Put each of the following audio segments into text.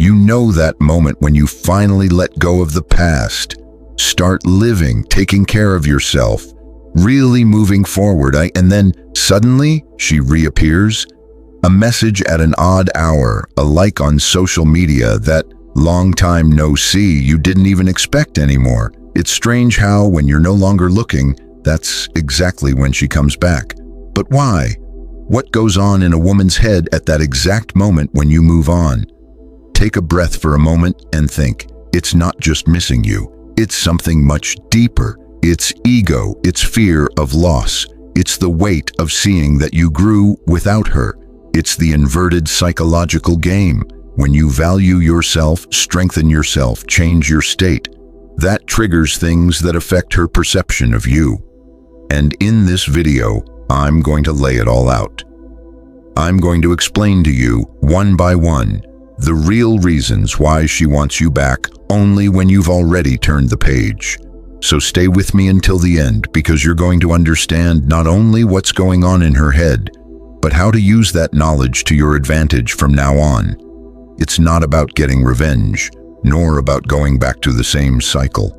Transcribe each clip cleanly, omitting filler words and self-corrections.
You know that moment when you finally let go of the past, start living, taking care of yourself, really moving forward, and then suddenly she reappears. A message at an odd hour, a like on social media, that long time no see you didn't even expect anymore. It's strange how, when you're no longer looking, that's exactly when she comes back. But why? What goes on in a woman's head at that exact moment when you move on? Take a breath for a moment and think. It's not just missing you. It's something much deeper. It's ego, it's fear of loss. It's the weight of seeing that you grew without her. It's the inverted psychological game. When you value yourself, strengthen yourself, change your state, that triggers things that affect her perception of you. And in this video, I'm going to lay it all out. I'm going to explain to you, one by one, the real reasons why she wants you back only when you've already turned the page. So stay with me until the end, because you're going to understand not only what's going on in her head, but how to use that knowledge to your advantage from now on. It's not about getting revenge, nor about going back to the same cycle.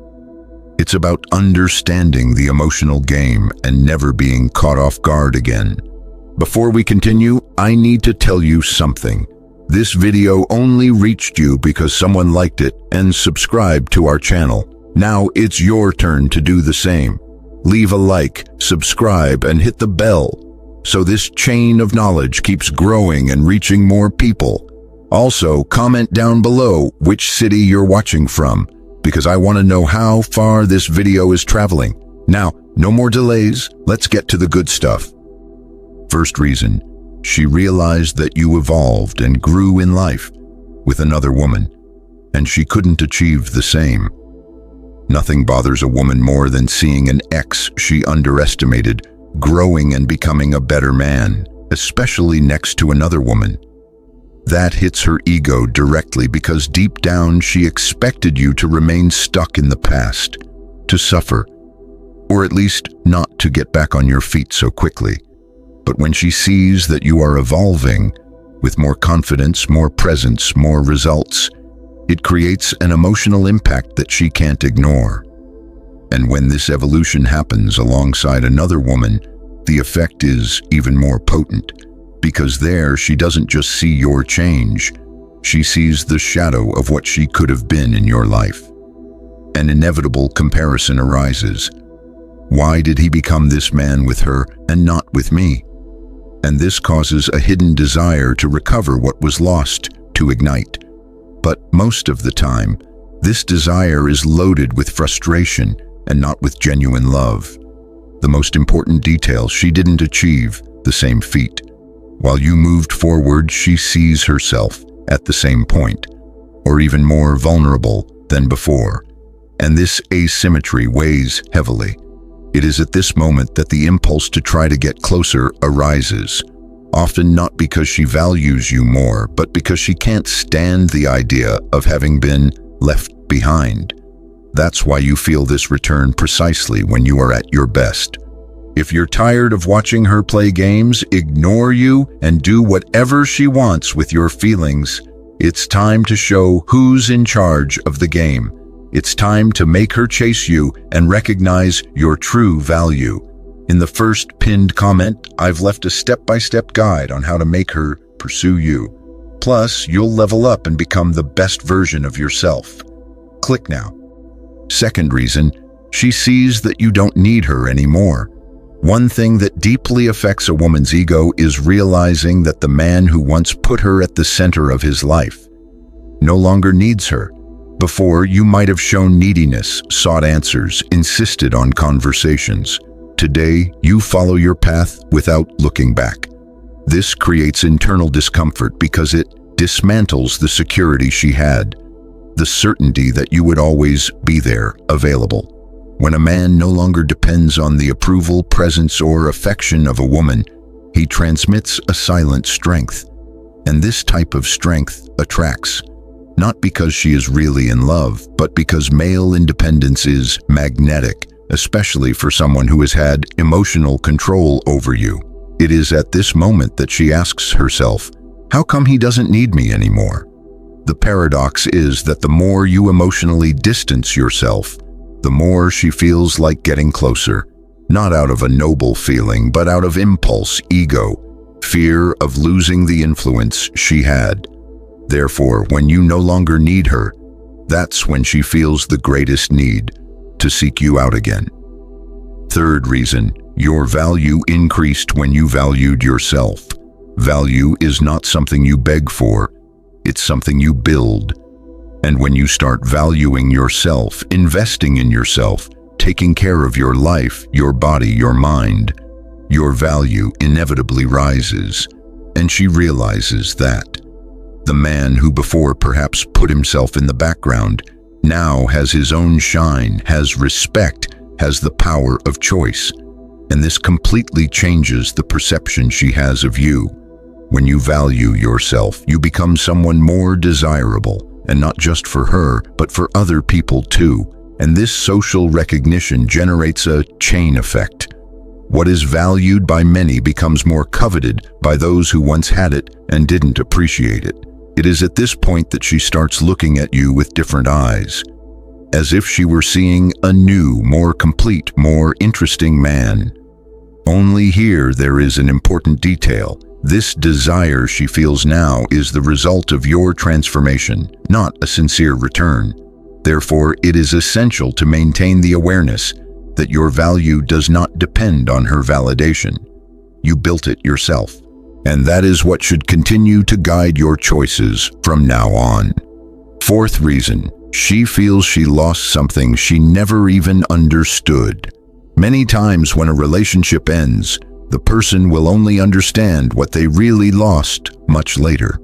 It's about understanding the emotional game and never being caught off guard again. Before we continue, I need to tell you something. This video only reached you because someone liked it and subscribed to our channel. Now it's your turn to do the same. Leave a like, subscribe, and hit the bell, so this chain of knowledge keeps growing and reaching more people. Also, comment down below which city you're watching from, because I want to know how far this video is traveling. Now, no more delays, let's get to the good stuff. First reason, she realized that you evolved and grew in life with another woman, and she couldn't achieve the same. Nothing bothers a woman more than seeing an ex she underestimated growing and becoming a better man, especially next to another woman. That hits her ego directly because deep down she expected you to remain stuck in the past, to suffer, or at least not to get back on your feet so quickly. But when she sees that you are evolving, with more confidence, more presence, more results, it creates an emotional impact that she can't ignore. And when this evolution happens alongside another woman, the effect is even more potent, because there she doesn't just see your change, she sees the shadow of what she could have been in your life. An inevitable comparison arises. Why did he become this man with her and not with me? And this causes a hidden desire to recover what was lost, to ignite. But most of the time, this desire is loaded with frustration and not with genuine love. The most important detail, she didn't achieve the same feat. While you moved forward, she sees herself at the same point, or even more vulnerable than before. And this asymmetry weighs heavily. It is at this moment that the impulse to try to get closer arises, often not because she values you more, but because she can't stand the idea of having been left behind. That's why you feel this return precisely when you are at your best. If you're tired of watching her play games, ignore you, and do whatever she wants with your feelings, it's time to show who's in charge of the game. It's time to make her chase you and recognize your true value. In the first pinned comment, I've left a step-by-step guide on how to make her pursue you. Plus, you'll level up and become the best version of yourself. Click now. Second reason, she sees that you don't need her anymore. One thing that deeply affects a woman's ego is realizing that the man who once put her at the center of his life no longer needs her. Before, you might have shown neediness, sought answers, insisted on conversations. Today, you follow your path without looking back. This creates internal discomfort because it dismantles the security she had, the certainty that you would always be there, available. When a man no longer depends on the approval, presence, or affection of a woman, he transmits a silent strength. And this type of strength attracts, not because she is really in love, but because male independence is magnetic, especially for someone who has had emotional control over you. It is at this moment that she asks herself, how come he doesn't need me anymore? The paradox is that the more you emotionally distance yourself, the more she feels like getting closer, not out of a noble feeling, but out of impulse, ego, fear of losing the influence she had. Therefore, when you no longer need her, that's when she feels the greatest need to seek you out again. Third reason, your value increased when you valued yourself. Value is not something you beg for, it's something you build. And when you start valuing yourself, investing in yourself, taking care of your life, your body, your mind, your value inevitably rises. And she realizes that. The man who before perhaps put himself in the background now has his own shine, has respect, has the power of choice. And this completely changes the perception she has of you. When you value yourself, you become someone more desirable, and not just for her, but for other people too. And this social recognition generates a chain effect. What is valued by many becomes more coveted by those who once had it and didn't appreciate it. It is at this point that she starts looking at you with different eyes, as if she were seeing a new, more complete, more interesting man. Only here there is an important detail. This desire she feels now is the result of your transformation, not a sincere return. Therefore, it is essential to maintain the awareness that your value does not depend on her validation. You built it yourself. And that is what should continue to guide your choices from now on. Fourth reason, she feels she lost something she never even understood. Many times when a relationship ends, the person will only understand what they really lost much later.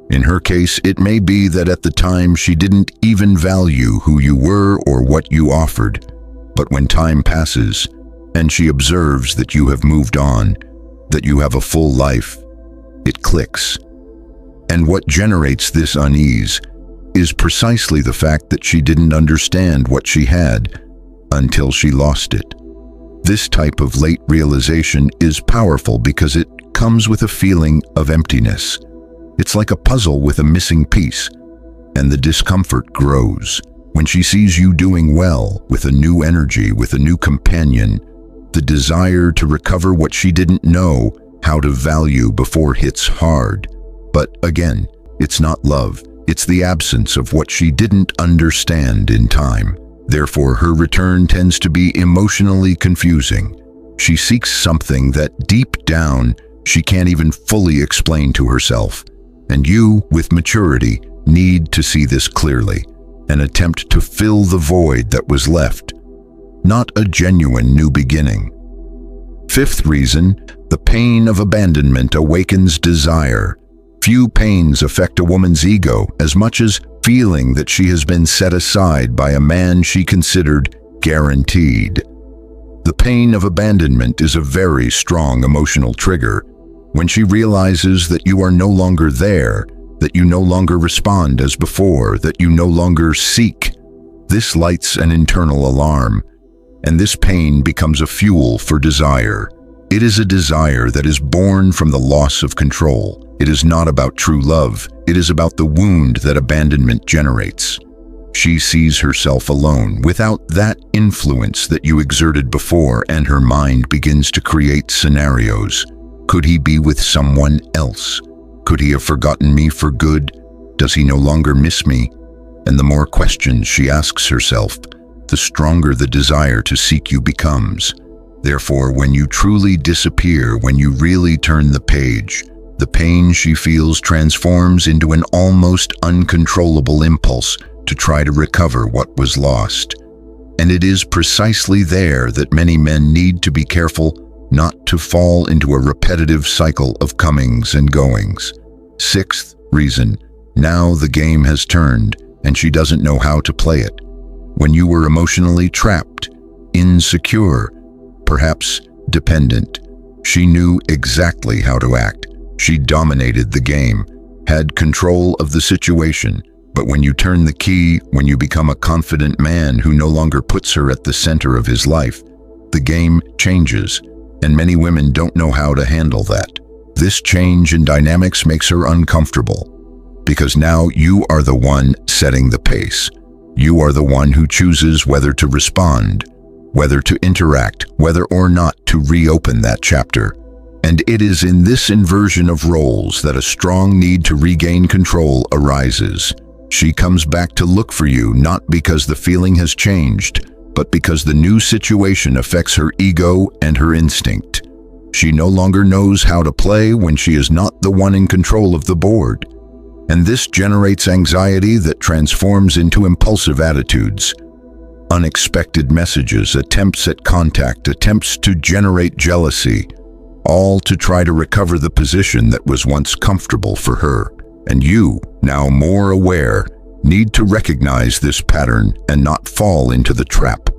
In her case, it may be that at the time she didn't even value who you were or what you offered. But when time passes, and she observes that you have moved on, that you have a full life, it clicks. And what generates this unease is precisely the fact that she didn't understand what she had until she lost it. This type of late realization is powerful because it comes with a feeling of emptiness. It's like a puzzle with a missing piece, and the discomfort grows. When she sees you doing well, with a new energy, with a new companion, the desire to recover what she didn't know how to value before hits hard. But again, it's not love, it's the absence of what she didn't understand in time. Therefore, her return tends to be emotionally confusing. She seeks something that deep down she can't even fully explain to herself. And you, with maturity, need to see this clearly and attempt to fill the void that was left, not a genuine new beginning. Fifth reason, the pain of abandonment awakens desire. Few pains affect a woman's ego as much as feeling that she has been set aside by a man she considered guaranteed. The pain of abandonment is a very strong emotional trigger. When she realizes that you are no longer there, that you no longer respond as before, that you no longer seek, this lights an internal alarm, and this pain becomes a fuel for desire. It is a desire that is born from the loss of control. It is not about true love. It is about the wound that abandonment generates. She sees herself alone, without that influence that you exerted before, and her mind begins to create scenarios. Could he be with someone else? Could he have forgotten me for good? Does he no longer miss me? And the more questions she asks herself, the stronger the desire to seek you becomes. Therefore, when you truly disappear, when you really turn the page, the pain she feels transforms into an almost uncontrollable impulse to try to recover what was lost. And it is precisely there that many men need to be careful not to fall into a repetitive cycle of comings and goings. Sixth reason, now the game has turned and she doesn't know how to play it. When you were emotionally trapped, insecure, perhaps dependent, she knew exactly how to act. She dominated the game, had control of the situation. But when you turn the key, when you become a confident man who no longer puts her at the center of his life, the game changes, and many women don't know how to handle that. This change in dynamics makes her uncomfortable. because now you are the one setting the pace. You are the one who chooses whether to respond, whether to interact, whether or not to reopen that chapter. And it is in this inversion of roles that a strong need to regain control arises. She comes back to look for you not because the feeling has changed, but because the new situation affects her ego and her instinct. She no longer knows how to play when she is not the one in control of the board. And this generates anxiety that transforms into impulsive attitudes. Unexpected messages, attempts at contact, attempts to generate jealousy, all to try to recover the position that was once comfortable for her. And you, now more aware, need to recognize this pattern and not fall into the trap.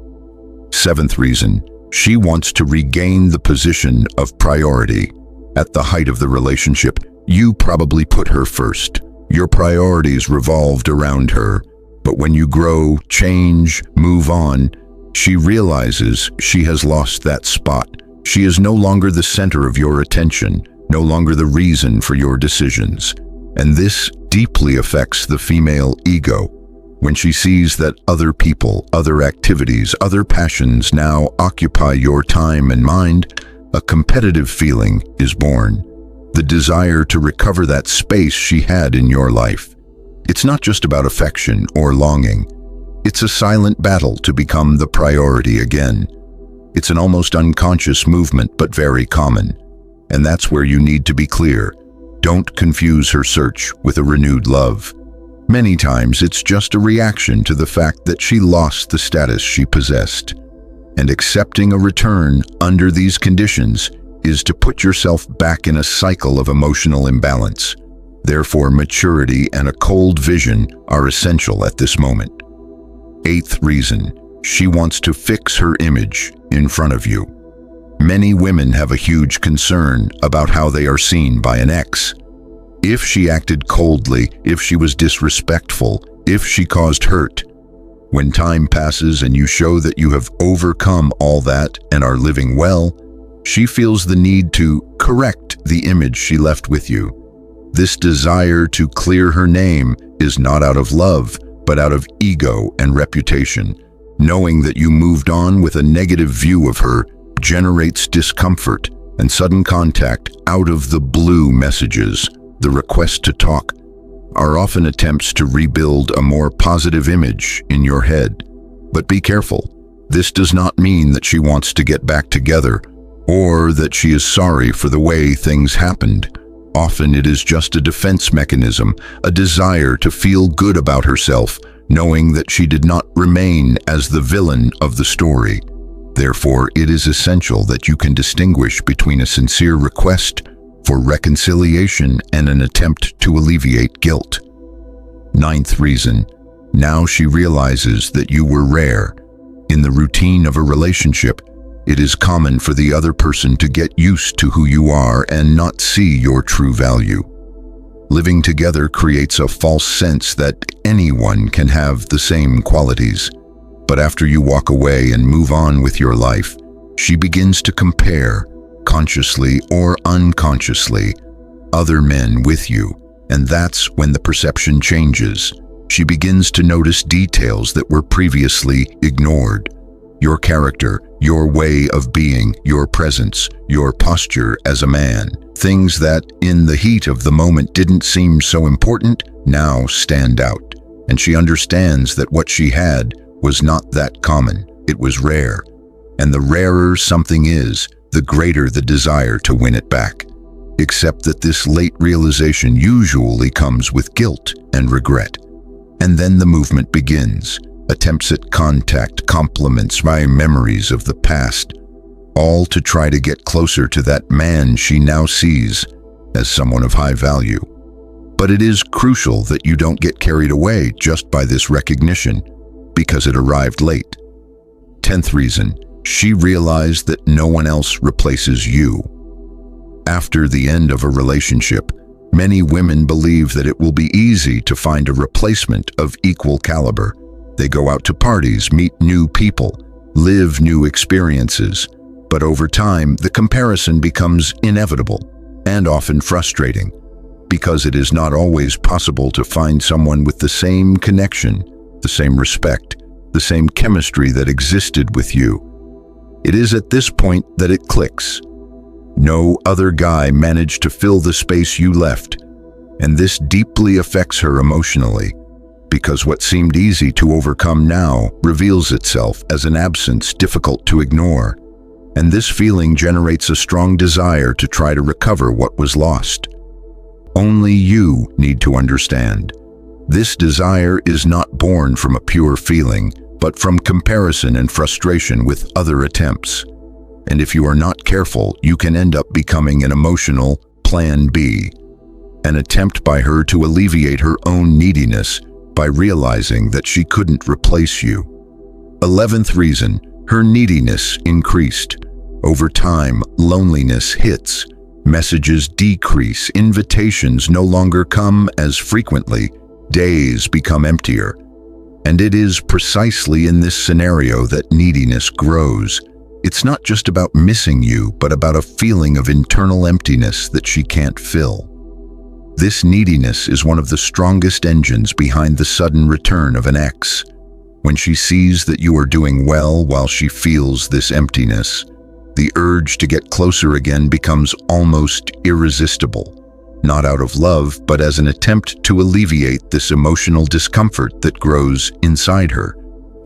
7th reason, she wants to regain the position of priority. At the height of the relationship, you probably put her first. Your priorities revolved around her. But when you grow, change, move on, she realizes she has lost that spot. She is no longer the center of your attention, no longer the reason for your decisions. And this deeply affects the female ego. When she sees that other people, other activities, other passions now occupy your time and mind, a competitive feeling is born. The desire to recover that space she had in your life. It's not just about affection or longing. It's a silent battle to become the priority again. It's an almost unconscious movement, but very common. And that's where you need to be clear. Don't confuse her search with a renewed love. Many times it's just a reaction to the fact that she lost the status she possessed. And accepting a return under these conditions is to put yourself back in a cycle of emotional imbalance. Therefore, maturity and a cold vision are essential at this moment. 8th reason, she wants to fix her image in front of you. Many women have a huge concern about how they are seen by an ex. If she acted coldly, if she was disrespectful, if she caused hurt. When time passes and you show that you have overcome all that and are living well, she feels the need to correct the image she left with you. This desire to clear her name is not out of love, but out of ego and reputation. Knowing that you moved on with a negative view of her generates discomfort, and sudden contact out of the blue messages, the request to talk, are often attempts to rebuild a more positive image in your head. But be careful. This does not mean that she wants to get back together or that she is sorry for the way things happened. Often it is just a defense mechanism, a desire to feel good about herself, knowing that she did not remain as the villain of the story. Therefore, it is essential that you can distinguish between a sincere request for reconciliation and an attempt to alleviate guilt. 9th reason, now she realizes that you were rare. In the routine of a relationship, it is common for the other person to get used to who you are and not see your true value. Living together creates a false sense that anyone can have the same qualities. But after you walk away and move on with your life, she begins to compare, consciously or unconsciously, other men with you, and that's when the perception changes. She begins to notice details that were previously ignored. Your character, your way of being, your presence, your posture as a man. Things that, in the heat of the moment, didn't seem so important, now stand out. And she understands that what she had was not that common. It was rare. And the rarer something is, the greater the desire to win it back. Except that this late realization usually comes with guilt and regret. And then the movement begins. Attempts at contact, compliments, memories of the past, all to try to get closer to that man she now sees as someone of high value. But it is crucial that you don't get carried away just by this recognition, because it arrived late. 10th reason, she realized that no one else replaces you. After the end of a relationship, many women believe that it will be easy to find a replacement of equal caliber. They go out to parties, meet new people, live new experiences. But over time, the comparison becomes inevitable and often frustrating. because it is not always possible to find someone with the same connection, the same respect, the same chemistry that existed with you. It is at this point that it clicks. No other guy managed to fill the space you left, and this deeply affects her emotionally, because what seemed easy to overcome now reveals itself as an absence difficult to ignore, and this feeling generates a strong desire to try to recover what was lost. Only you need to understand. This desire is not born from a pure feeling, but from comparison and frustration with other attempts. And if you are not careful, you can end up becoming an emotional Plan B, an attempt by her to alleviate her own neediness by realizing that she couldn't replace you. 11th reason, her neediness increased. Over time, loneliness hits. Messages decrease, invitations no longer come as frequently, days become emptier. And it is precisely in this scenario that neediness grows. It's not just about missing you, but about a feeling of internal emptiness that she can't fill. This neediness is one of the strongest engines behind the sudden return of an ex. When she sees that you are doing well while she feels this emptiness, the urge to get closer again becomes almost irresistible, not out of love, but as an attempt to alleviate this emotional discomfort that grows inside her.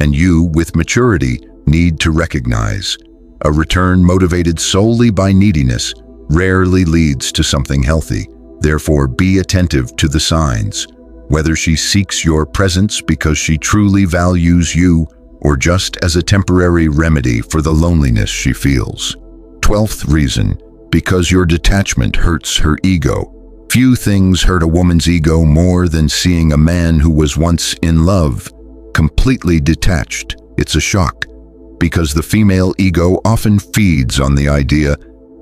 And you, with maturity, need to recognize a return motivated solely by neediness rarely leads to something healthy. Therefore, be attentive to the signs, whether she seeks your presence because she truly values you or just as a temporary remedy for the loneliness she feels. 12th reason, because your detachment hurts her ego. Few things hurt a woman's ego more than seeing a man who was once in love completely detached. It's a shock, because the female ego often feeds on the idea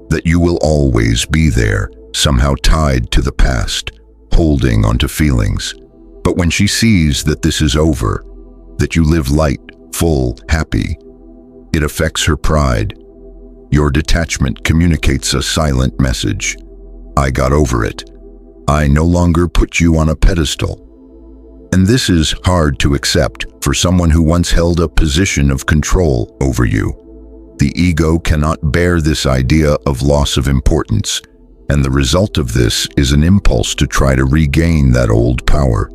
that you will always be there, somehow tied to the past, holding onto feelings. But when she sees that this is over, that you live light, full, happy, it affects her pride. Your detachment communicates a silent message. I got over it. I no longer put you on a pedestal. And this is hard to accept for someone who once held a position of control over you. The ego cannot bear this idea of loss of importance, and the result of this is an impulse to try to regain that old power.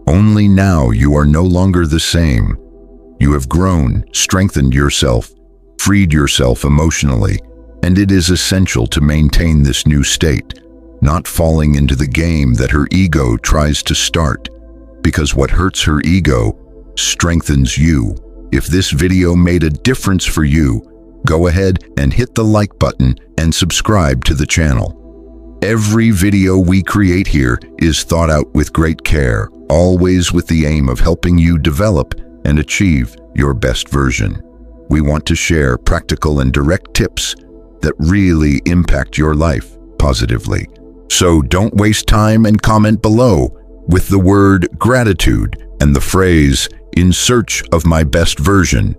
Only now you are no longer the same. You have grown, strengthened yourself, freed yourself emotionally, and it is essential to maintain this new state, not falling into the game that her ego tries to start, because what hurts her ego strengthens you. If this video made a difference for you, go ahead and hit the like button and subscribe to the channel. Every video we create here is thought out with great care, always with the aim of helping you develop and achieve your best version. We want to share practical and direct tips that really impact your life positively. So don't waste time and comment below with the word gratitude and the phrase "in search of my best version."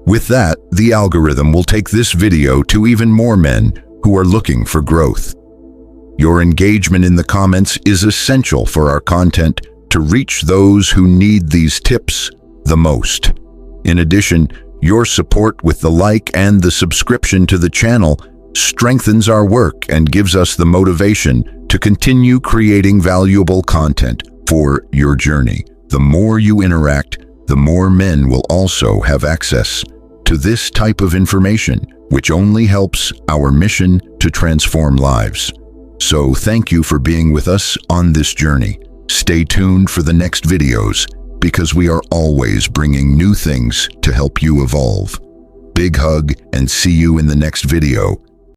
With that, the algorithm will take this video to even more men who are looking for growth. Your engagement in the comments is essential for our content to reach those who need these tips the most. In addition, your support with the like and the subscription to the channel strengthens our work and gives us the motivation to continue creating valuable content for your journey. The more you interact, the more men will also have access to this type of information, which only helps our mission to transform lives. So thank you for being with us on this journey. Stay tuned for the next videos, because we are always bringing new things to help you evolve. Big hug and see you in the next video.